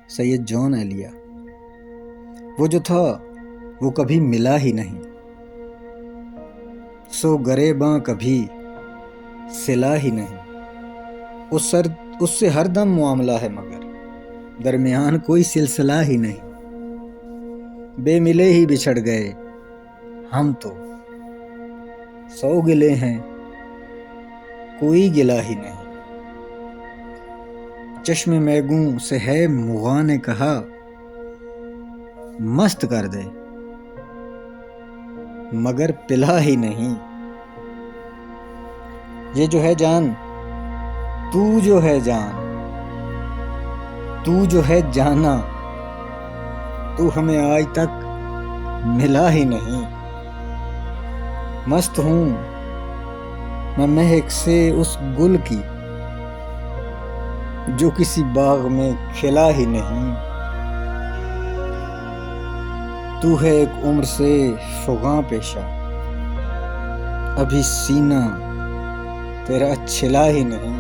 سید جون ایلیا۔ وہ جو تھا وہ کبھی ملا ہی نہیں، سو گریباں کبھی سلا ہی نہیں۔ اس سے ہر دم معاملہ ہے مگر درمیان کوئی سلسلہ ہی نہیں۔ بے ملے ہی بچھڑ گئے ہم تو، 100 گلے ہیں کوئی گلہ ہی نہیں۔ چشم میگوں سے ہے مغاں نے کہا مست کر دے، مگر پلا ہی نہیں۔ یہ جو ہے جان تو جو ہے جان، تو جو ہے جانا، تو ہمیں آج تک ملا ہی نہیں۔ مست ہوں میں مہک سے اس گل کی جو کسی باغ میں کھلا ہی نہیں۔ تو ہے ایک عمر سے فغاں پیشہ، ابھی سینہ تیرا چھلا ہی نہیں۔